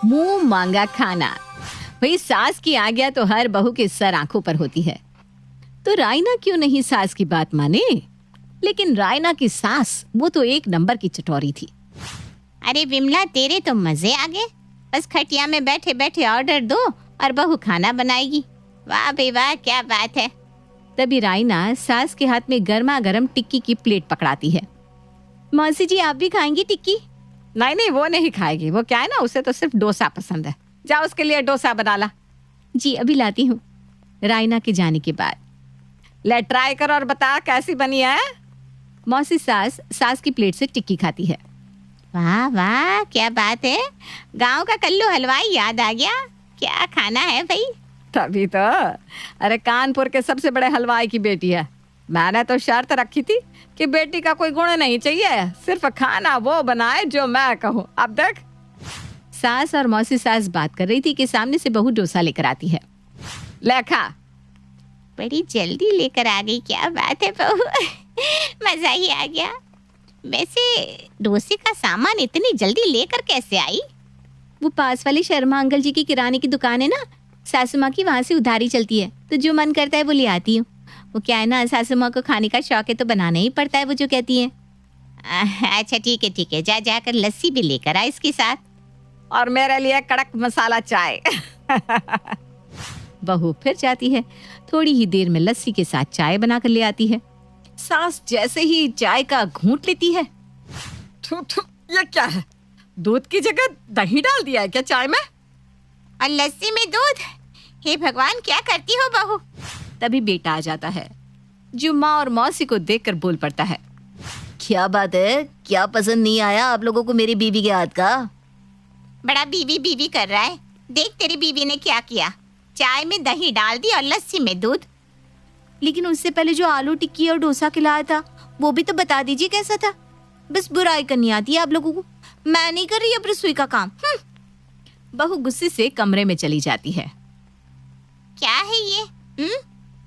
मुंह मांगा खाना। भाई सास की आज्ञा तो हर बहू के सर आंखों पर होती है, तो रायना क्यों नहीं सास की बात माने। लेकिन रायना की सास वो तो एक नंबर की चटोरी थी। अरे विमला, तेरे तो मजे आ गए। बस खटिया में बैठे बैठे ऑर्डर दो और बहू खाना बनाएगी। वाह भाई वाह, क्या बात है। तभी रायना सास के हाथ में गर्मा गर्म टिक्की की प्लेट पकड़ाती है। मौसी जी, आप भी खाएंगी टिक्की? नहीं नहीं, वो नहीं खाएगी। वो क्या है ना, उसे तो सिर्फ डोसा पसंद है। जा उसके लिए डोसा बना ला। जी अभी लाती हूँ। रायना के जाने के बाद ले ट्राई कर और बता कैसी बनी है। मौसी सास की प्लेट से टिक्की खाती है। वाह वाह, क्या बात है। गांव का कल्लू हलवाई याद आ गया। क्या खाना है भाई? तभी तो। अरे कानपुर के सबसे बड़े हलवाई की बेटी है। मैंने तो शर्त रखी थी कि बेटी का कोई गुण नहीं चाहिए, सिर्फ खाना वो बनाए जो मैं कहूँ। अब देख। सास और मौसी सास बात कर रही थी कि सामने से बहू डोसा लेकर आती है। ले खा। बड़ी जल्दी लेकर आ गई, क्या बात है बहू। मजा ही आ गया। वैसे डोसे का सामान इतनी जल्दी लेकर कैसे आई? वो पास वाले शर्मा अंकल जी की किराने की दुकान है ना, सासू माँ की, वहाँ से उधारी चलती है, तो जो मन करता है वो ले आती हूँ। वो क्या है ना, सासू माँ को खाने का शौक है तो बनाना ही पड़ता है, वो जो कहती है। अच्छा ठीक है, जा जाकर लस्सी भी लेकर आ इसके साथ, और मेरे लिए कड़क मसाला चाय। बहू फिर जाती है। थोड़ी ही देर में लस्सी के साथ चाय बनाकर ले आती है। सास जैसे ही चाय का घूंट लेती है, थू थू, ये क्या है? दूध की जगह दही डाल दिया है क्या चाय में? और लस्सी में दूध? हे भगवान, क्या करती हो बहू? तभी बेटा आ जाता है, जो माँ और मौसी को देखकर बोल पड़ता है। क्या बात है, क्या पसंद नहीं आया आप लोगों को मेरी बीवी के हाथ का? बड़ा बीवी बीवी कर रहा है। देख तेरी बीवी ने क्या किया, चाय में दही डाल दी और लस्सी में दूध। लेकिन उससे पहले जो आलू टिक्की और डोसा खिलाया था वो भी तो बता दीजिए कैसा था। बस बुराई करनी आती है आप लोगों को। मैं नहीं कर रही अब रसोई का काम। बहू गुस्से से कमरे में चली जाती है। क्या है ये?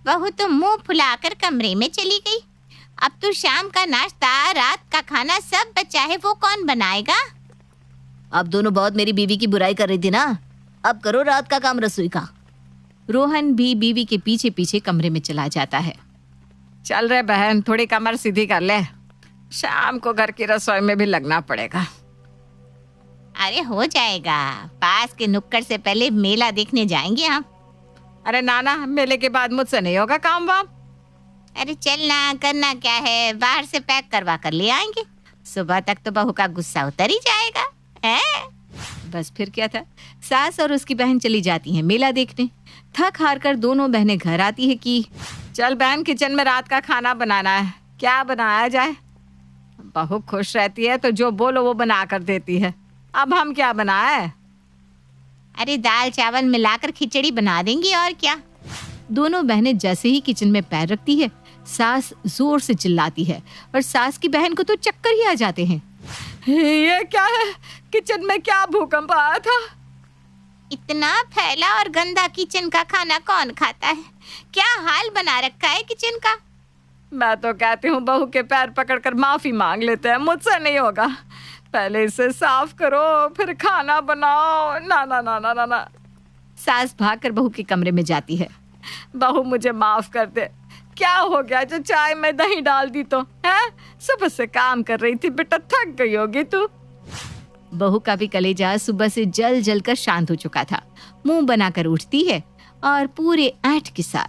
बहू तो मुंह फुलाकर कमरे में चली गई। अब तो शाम का नाश्ता, रात का खाना सब बचा है, वो कौन बनाएगा? आप दोनों बहुत मेरी बीवी की बुराई कर रही थी ना, अब करो रात का काम रसोई का। रोहन भी बीवी के पीछे पीछे कमरे में चला जाता है। चल रे बहन, थोड़ी कमर सीधी कर ले, शाम को घर की रसोई में भी लगना पड़ेगा। अरे हो जाएगा, पास के नुक्कड़ से पहले मेला देखने जाएंगे हम। अरे नाना, मेले के बाद मुझसे नहीं होगा काम वाम। अरे चलना, करना क्या है, बाहर से पैक करवा कर ले आएंगे। सुबह तक तो बहू का गुस्सा उतर ही जाएगा है? बस फिर क्या था। सास और उसकी बहन चली जाती हैं मेला देखने। थक हार कर दोनों बहनें घर आती है कि चल बहन, किचन में रात का खाना बनाना है, क्या बनाया जाए। बहू खुश रहती है तो जो बोलो वो बना कर देती है। अब हम क्या बनाए? अरे दाल चावल मिलाकर खिचड़ी बना देंगी, और क्या। दोनों बहनें जैसे ही किचन में पैर रखती है, सास जोर से चिल्लाती है और सास की बहन को तो चक्कर ही आ जाते हैं। ये क्या है? किचन में क्या भूकंप आया था? इतना फैला और गंदा किचन का खाना कौन खाता है? क्या हाल बना रखा है किचन का। मैं तो कहती हूँ बहू के पैर पकड़कर माफी मांग लेते हैं, मुझसे नहीं होगा। पहले इसे साफ करो फिर खाना बनाओ। ना ना ना ना ना ना। सास भागकर बहू के कमरे में जाती है। बहू मुझे माफ कर दे, क्या हो गया जो चाय में दही डाल दी तो है? सुबह से काम कर रही थी बेटा, थक गई होगी तू। बहू का भी कलेजा सुबह से जल जल कर शांत हो चुका था। मुंह बनाकर उठती है और पूरे ऐंठ के साथ,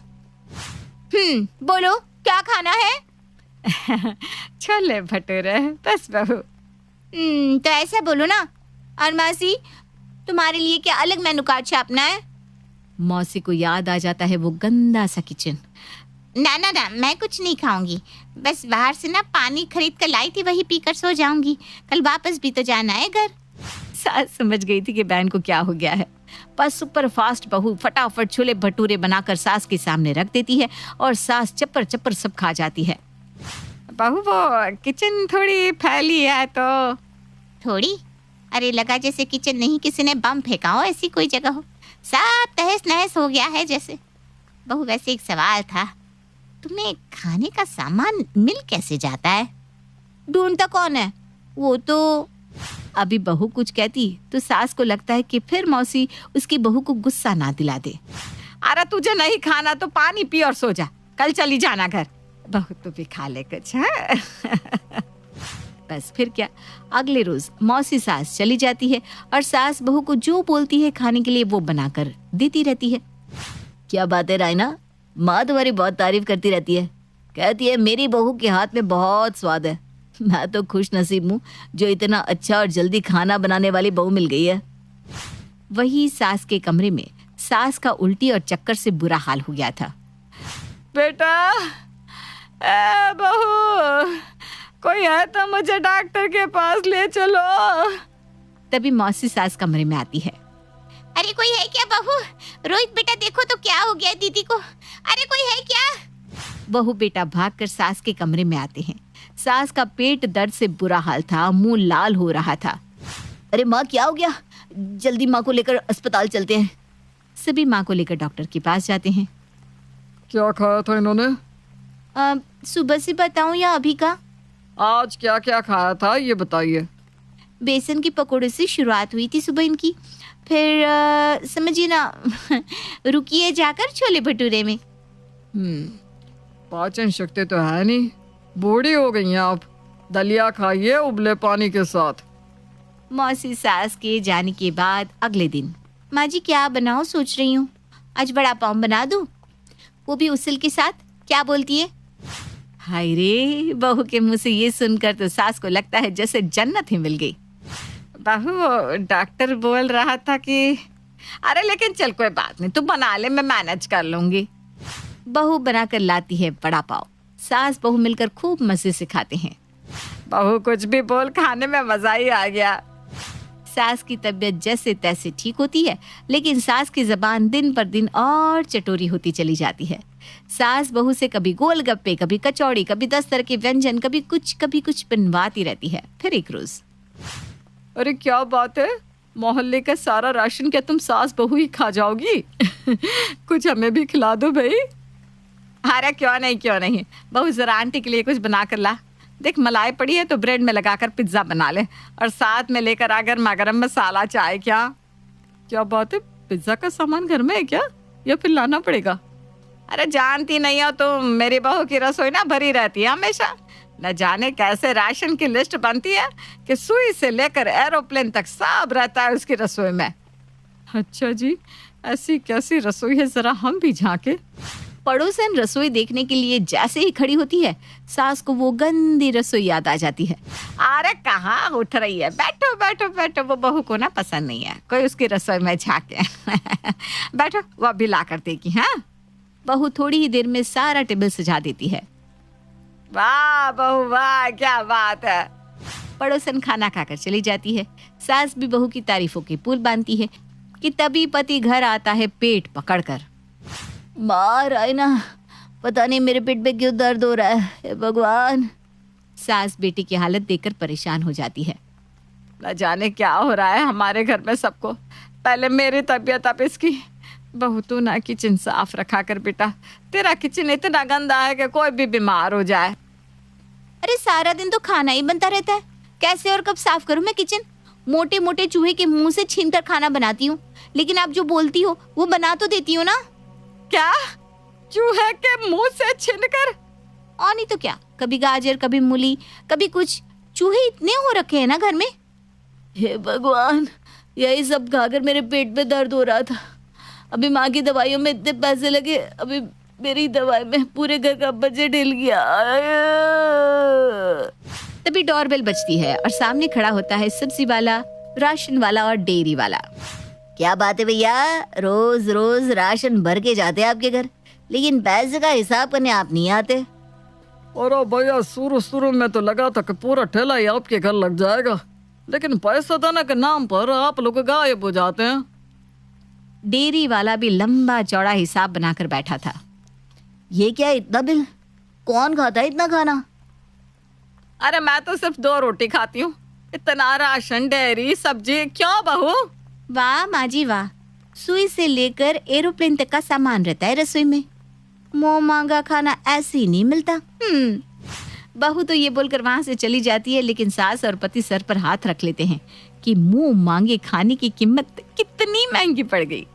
बोलो क्या खाना है? छोले भटूरे। बस बहू। तो ऐसा बोलो ना। और मौसी, तुम्हारे लिए क्या अलग मेनू कार्ड छापना है? मौसी को याद आ जाता है वो गंदा सा किचन। ना ना ना, मैं कुछ नहीं खाऊंगी। बस बाहर से ना पानी खरीद कर लाई थी, वही पीकर सो जाऊंगी। कल वापस भी तो जाना है घर। सास समझ गई थी कि बहन को क्या हो गया है। पर सुपर फास्ट बहू फटाफट छोले भटूरे बनाकर सास के सामने रख देती है और सास चप्पर चप्पर सब खा जाती है। बहू वो किचन थोड़ी फैली है तो। थोड़ी? अरे लगा जैसे किचन नहीं किसी ने बम फेंका हो, ऐसी कोई जगह हो। सब तहस नहस हो गया है जैसे। बहू वैसे एक सवाल था, तुम्हें खाने का सामान मिल कैसे जाता है? ढूंढता कौन है? वो तो अभी बहू कुछ कहती तो सास को लगता है कि फिर मौसी उसकी बहू को गुस्सा ना दिला दे। अरे तुझे नहीं खाना तो पानी पी और सो जा, कल चली जाना घर। बहू तू भी खा ले कुछ। बस फिर क्या, अगले रोज मौसी सास चली जाती है और सास बहू को जो बोलती है खाने के लिए वो बनाकर देती रहती है। क्या बात है रायना, माँ तुम्हारी बहुत तारीफ करती रहती है, कहती है मेरी बहू के हाथ में बहुत स्वाद है। मैं तो खुश नसीब हूँ जो इतना अच्छा और जल्दी खाना बनाने वाली बहू मिल गई है। वही सास के कमरे में सास का उल्टी और चक्कर से बुरा हाल हो गया था। बेटा, ए बहू, कोई है तो मुझे डॉक्टर के पास ले चलो। तभी मौसी सास कमरे में आती है। अरे कोई है क्या बहू? रोहित बेटा देखो तो क्या हो गया दीदी को, अरे कोई है क्या? बहू बेटा भागकर सास के कमरे में आते हैं। सास का पेट दर्द से बुरा हाल था, मुंह लाल हो रहा था। अरे माँ क्या हो गया, जल्दी माँ को लेकर अस्पताल चलते हैं। सभी माँ को लेकर डॉक्टर के पास जाते हैं। क्या खाया था इन्होंने? सुबह से बताऊं या अभी का? आज क्या क्या खाया था ये बताइए। बेसन के पकोड़े से शुरुआत हुई थी सुबह इनकी, फिर समझिए ना रुकिए जाकर छोले भटूरे में। पाचन शक्ति तो है नहीं, बूढ़ी हो गई हैं आप। दलिया खाइए उबले पानी के साथ। मौसी सास के जाने के बाद अगले दिन, माँ जी क्या बनाओ सोच रही हूँ, आज बड़ा पाव बना दूँ, वो भी उसल के साथ। क्या बोलती है? हाय रे, बहू के मुंह से ये सुनकर तो सास को लगता है जैसे जन्नत ही मिल गई। बहू डॉक्टर बोल रहा था कि अरे लेकिन चल कोई बात नहीं, तू बना ले, मैं मैनेज कर लूंगी। बहू बनाकर लाती है बड़ा पाव। सास बहू मिलकर खूब मजे से खाते हैं। बहू कुछ भी बोल, खाने में मजा ही आ गया। सास की तबीयत जैसे तैसे ठीक होती है, लेकिन सास की जबान दिन पर दिन और चटोरी होती चली जाती है। सास बहू से कभी गोलगप्पे, कभी कचौड़ी, कभी 10 तरह के व्यंजन, कभी कुछ बनवाती रहती है। फिर एक रोज, अरे क्या बात है, मोहल्ले का सारा राशन क्या तुम सास बहू ही खा जाओगी? कुछ हमें भी खिला दो भाई। अरे क्यों नहीं, बहू जरा आंटी के लिए कुछ बना कर ला। देख मलाई पड़ी है तो ब्रेड में लगाकर पिज्जा बना ले, और साथ में लेकर आ गर्मा गर्म मसाला चाय। क्या बात है, पिज्जा का सामान घर में है क्या, या फिर लाना पड़ेगा? अरे जानती नहीं हो तुम, मेरी बहू की रसोई ना भरी रहती है हमेशा। न जाने कैसे राशन की लिस्ट बनती है कि सुई से लेकर एरोप्लेन तक सब रहता है उसकी रसोई में। अच्छा जी, ऐसी कैसी रसोई है, जरा हम भी झांके। पड़ोसन रसोई देखने के लिए जैसे ही खड़ी होती है, सास को वो गंदी रसोई याद आ जाती है। अरे कहाँ उठ रही है, बैठो बैठो बैठो। वो बहू को ना पसंद नहीं है कोई उसकी रसोई में झांके। बैठो, वो अभी ला कर देगी। हाँ, बहू थोड़ी ही देर में सारा टेबल सजा देती है। वाह बहू वाह, क्या बात है। पड़ोसन खाना खाकर चली जाती है। सास भी बहू की तारीफों के पुल बांधती है कि तभी पति घर आता है पेट पकड़कर। माँ रायना, पता नहीं मेरे पेट पे क्यों दर्द हो रहा है, हे भगवान। सास बेटी की हालत देखकर परेशान हो जाती है। न जाने क्या हो रहा है हमारे घर में सबको, पहले मेरी तबीयत अब इसकी। बहू तू ना किचन साफ रखा कर बेटा, तेरा किचन इतना गंदा है कि कोई भी बीमार हो जाए। अरे सारा दिन तो खाना ही बनता रहता है, कैसे और कब साफ करूं मैं किचन? मोटे मोटे चूहे के मुंह से छीनकर खाना बनाती हूँ, लेकिन आप जो बोलती हो वो बना तो देती हो ना। क्या? चूहे के मुंह से छीनकर? और नहीं तो क्या, कभी गाजर, कभी मूली, कभी कुछ। चूहे इतने हो रखे हैं ना घर में। हे भगवान, यही सब खाकर मेरे पेट पे दर्द हो रहा था। अभी माँ की दवाइयों में इतने पैसे लगे, अभी मेरी दवाई में पूरे घर का बजट हिल गया। तभी डोरबेल बजती है और सामने खड़ा होता है सब्जी वाला, राशन वाला और डेयरी वाला। क्या बात है भैया, रोज रोज राशन भर के जाते हैं आपके घर, लेकिन पैसे का हिसाब करने आप नहीं आते। अरे भैया, शुरू में तो लगा था कि पूरा ठेला ही आपके घर लग जाएगा, लेकिन पैसा देने के नाम पर आप लोग गायब हो जाते हैं। डेयरी वाला भी लंबा चौड़ा हिसाब बनाकर बैठा था। ये क्या इतना बिल, कौन खाता है इतना खाना? अरे मैं तो सिर्फ 2 रोटी खाती हूँ, इतना राशन, डेयरी, सब्जी, क्यों बहू? वाह माँ जी वाह, सुई से लेकर एरोप्लेन तक का सामान रहता है रसोई में। मुंह मांगा खाना ऐसे ही नहीं मिलता। बहू तो ये बोलकर वहां से चली जाती है, लेकिन सास और पति सर पर हाथ रख लेते हैं कि मुंह मांगे खाने की कीमत कितनी महंगी पड़ गई।